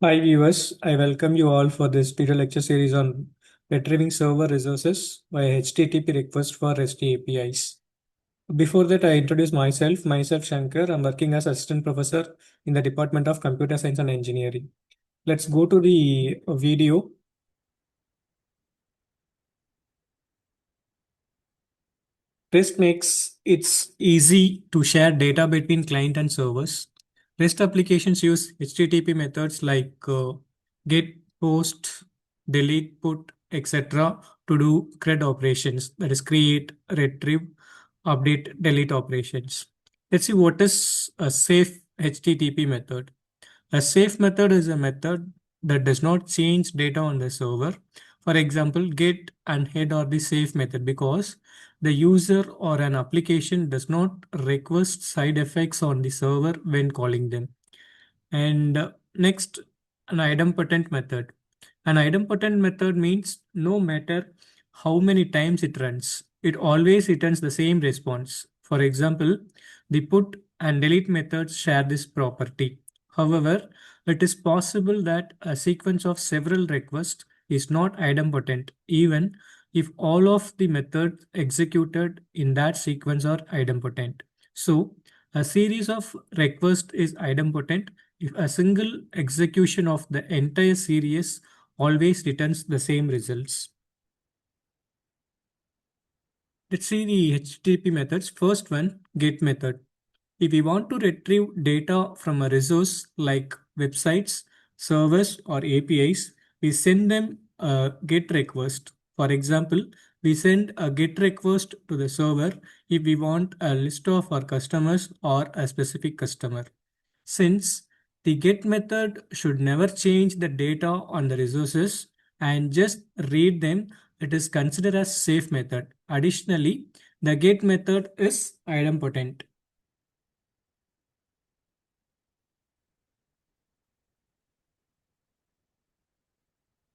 Hi viewers, I welcome you all for this video lecture series on retrieving server resources via HTTP request for REST APIs. Before that, I introduce myself Shankar. I'm working as assistant professor in the Department of Computer Science and Engineering. Let's go to the video. REST makes it easy to share data between client and servers. REST applications use HTTP methods like get, post, delete, put, etc. to do CRUD operations, that is create, retrieve, update, delete operations. Let's see what is a safe HTTP method. A safe method is a method that does not change data on the server. For example, get and head are the safe method because the user or an application does not request side effects on the server when calling them. And next, an idempotent method. An idempotent method means no matter how many times it runs, it always returns the same response. For example, the put and delete methods share this property. However, it is possible that a sequence of several requests is not idempotent, even if all of the methods executed in that sequence are idempotent. So, a series of requests is idempotent if a single execution of the entire series always returns the same results. Let's see the HTTP methods. First one, get method. If we want to retrieve data from a resource like websites, servers, or APIs, we send them a GET request. For example, we send a GET request to the server if we want a list of our customers or a specific customer. Since the GET method should never change the data on the resources and just read them, it is considered as safe method. Additionally, the GET method is idempotent.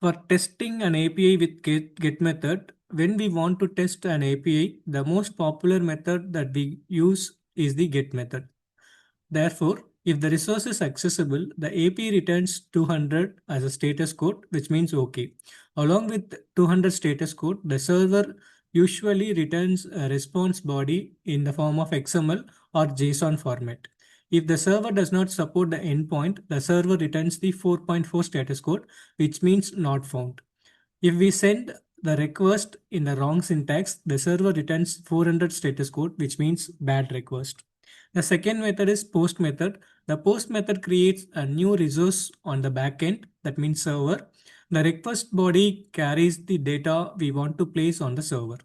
For testing an API with get method, when we want to test an API, the most popular method that we use is the get method. Therefore, if the resource is accessible, the API returns 200 as a status code, which means OK. Along with 200 status code, the server usually returns a response body in the form of XML or JSON format. If the server does not support the endpoint, the server returns the 4.4 status code, which means not found. If we send the request in the wrong syntax, the server returns 400 status code, which means bad request. The second method is post method. The post method creates a new resource on the backend, that means server. The request body carries the data we want to place on the server.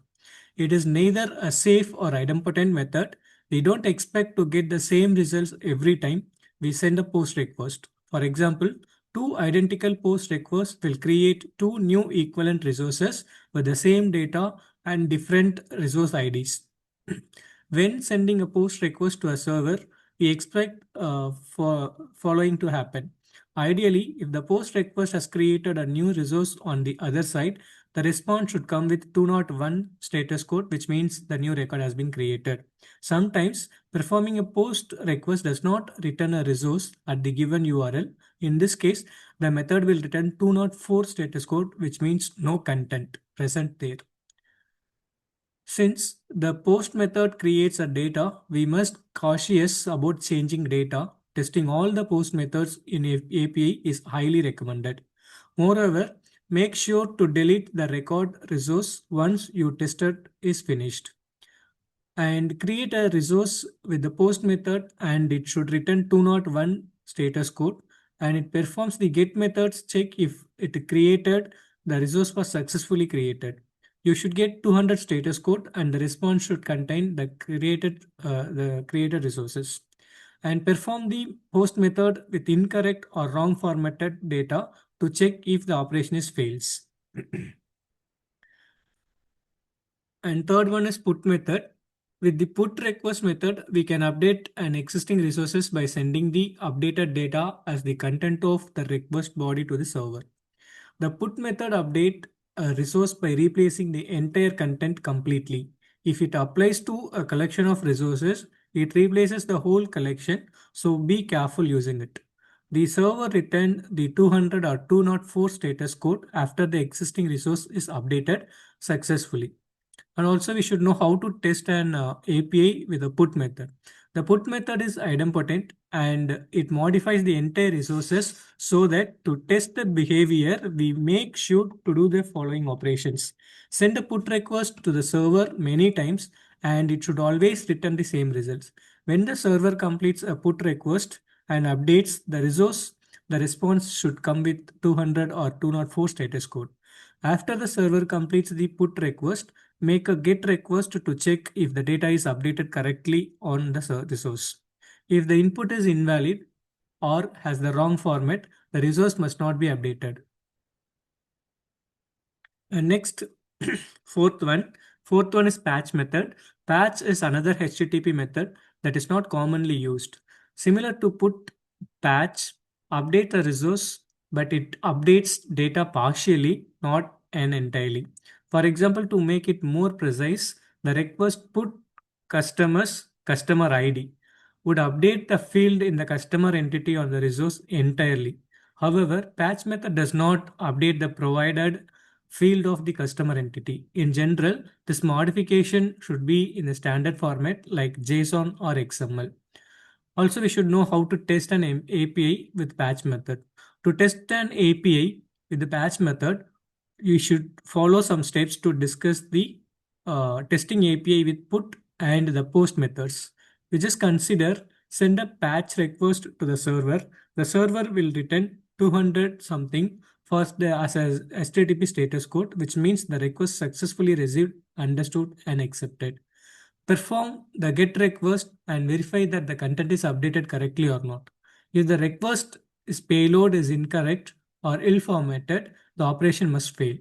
It is neither a safe or idempotent method. We don't expect to get the same results every time we send a post request. For example, two identical post requests will create two new equivalent resources with the same data and different resource IDs. When sending a post request to a server, we expect for following to happen. Ideally, if the post request has created a new resource on the other side, the response should come with 201 status code, which means the new record has been created. Sometimes performing a post request does not return a resource at the given URL. In this case, the method will return 204 status code, which means no content present there. Since the post method creates a data, we must cautious about changing data. Testing all the post methods in API is highly recommended. Moreover, make sure to delete the record resource once your tested is finished. And create a resource with the post method, and it should return 201 status code, and it performs the get methods check if it created the resource was successfully created. You should get 200 status code, and the response should contain the created resources. And perform the post method with incorrect or wrong formatted data to check if the operation is fails. And third one is put method. With the put request method, we can update an existing resources by sending the updated data as the content of the request body to the server. The put method update a resource by replacing the entire content completely. If it applies to a collection of resources, it replaces the whole collection, so be careful using it. The server returned the 200 or 204 status code after the existing resource is updated successfully. And also we should know how to test an API with a put method. The put method is idempotent and it modifies the entire resources so that to test the behavior, we make sure to do the following operations. Send a put request to the server many times and it should always return the same results. When the server completes a put request and updates the resource, the response should come with 200 or 204 status code. After the server completes the put request, make a GET request to check if the data is updated correctly on the resource. If the input is invalid or has the wrong format, the resource must not be updated. And next, fourth one. Fourth one is patch method. Patch is another HTTP method that is not commonly used. Similar to put, patch update the resource, but it updates data partially, not and entirely. For example, to make it more precise, the request put customer ID would update the field in the customer entity on the resource entirely. However, patch method does not update the provided field of the customer entity. In general, this modification should be in a standard format like JSON or XML. Also, we should know how to test an API with patch method. To test an API with the patch method, you should follow some steps to discuss the testing API with put and the post methods. We just consider send a patch request to the server. The server will return 200 something first as a HTTP status code, which means the request successfully received, understood, and accepted. Perform the GET request and verify that the content is updated correctly or not. If the request is payload is incorrect or ill formatted, the operation must fail.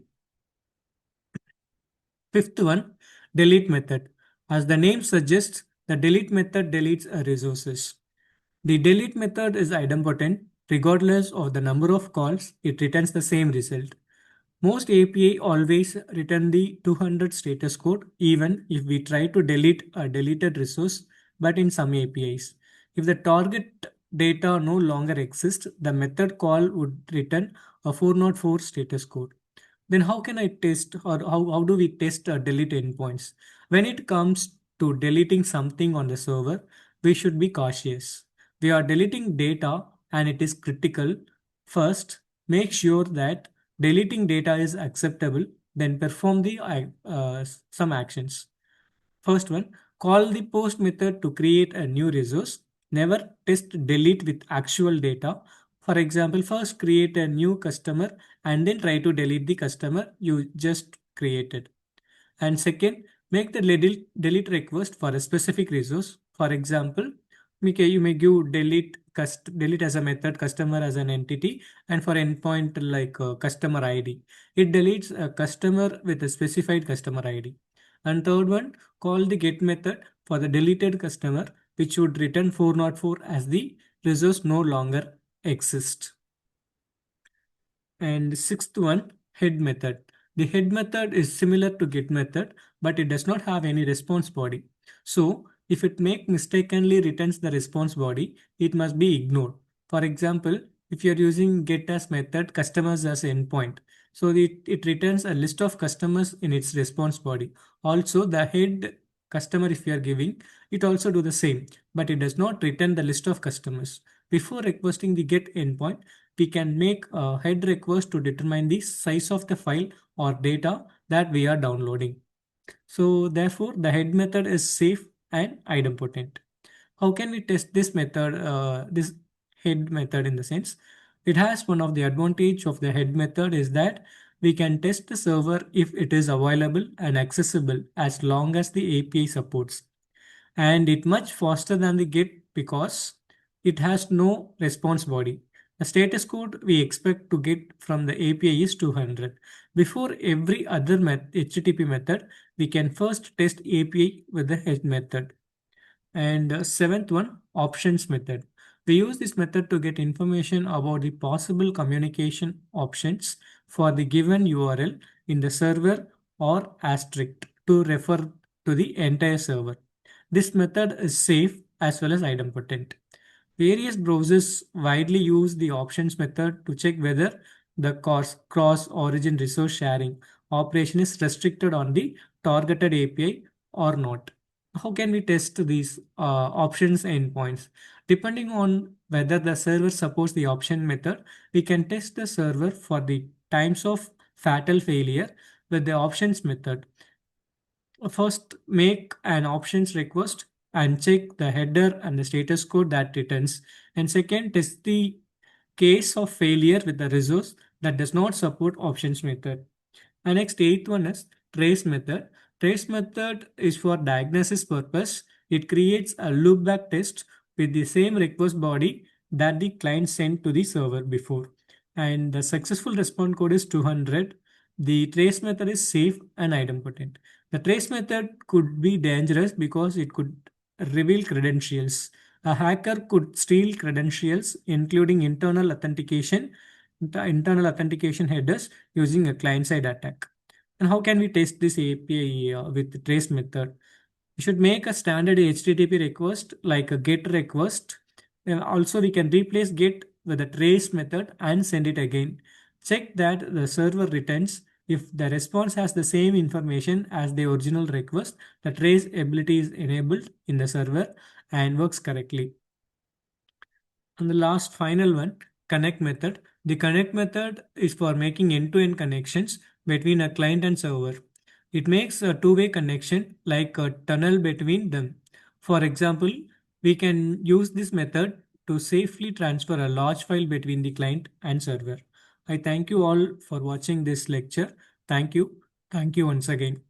Fifth one, delete method. As the name suggests, the delete method deletes resources. The delete method is idempotent. Regardless of the number of calls, it returns the same result. Most API always return the 200 status code even if we try to delete a deleted resource, but in some APIs. If the target data no longer exists, the method call would return a 404 status code. Then how can I test or how do we test delete endpoints? When it comes to deleting something on the server, we should be cautious. We are deleting data and it is critical. First, make sure that deleting data is acceptable, then perform the some actions. First one, call the post method to create a new resource. Never test delete with actual data. For example, first create a new customer and then try to delete the customer you just created. And second, make the delete request for a specific resource. For example, you may give delete as a method, customer as an entity, and for endpoint like customer ID. It deletes a customer with a specified customer ID. And third one, call the get method for the deleted customer, which would return 404 as the resource no longer exists. And sixth one, head method. The head method is similar to get method, but it does not have any response body. So if it mistakenly returns the response body, it must be ignored. For example, if you're using get as method, customers as endpoint. So it returns a list of customers in its response body. Also the head customer, if you are giving, it also do the same, but it does not return the list of customers. Before requesting the get endpoint, we can make a head request to determine the size of the file or data that we are downloading. So therefore, the head method is safe and idempotent. How can we test this method, this head method in the sense? It has one of the advantage of the head method is that we can test the server if it is available and accessible as long as the API supports. And it much faster than the get because it has no response body. The status code we expect to get from the API is 200. Before every other HTTP method, we can first test API with the head method. And seventh one, options method. We use this method to get information about the possible communication options for the given URL in the server or asterisk to refer to the entire server. This method is safe as well as idempotent. Various browsers widely use the options method to check whether the cross-origin resource sharing operation is restricted on the targeted API or not. How can we test these options endpoints? Depending on whether the server supports the option method, we can test the server for the times of fatal failure with the options method. First, make an options request and check the header and the status code that returns. And second, test the case of failure with the resource that does not support options method. And next, eighth one is trace method. Trace method is for diagnosis purpose. It creates a loopback test with the same request body that the client sent to the server before. And the successful response code is 200. The trace method is safe and idempotent. The trace method could be dangerous because it could reveal credentials. A hacker could steal credentials, including internal authentication headers using a client-side attack. And how can we test this API with the trace method? We should make a standard HTTP request like a GET request. And also, we can replace GET with a trace method and send it again. Check that the server returns. If the response has the same information as the original request, the trace ability is enabled in the server and works correctly. And the last final one, connect method. The connect method is for making end-to-end connections between a client and server. It makes a two-way connection like a tunnel between them. For example, we can use this method to safely transfer a large file between the client and server. I thank you all for watching this lecture. Thank you. Thank you once again.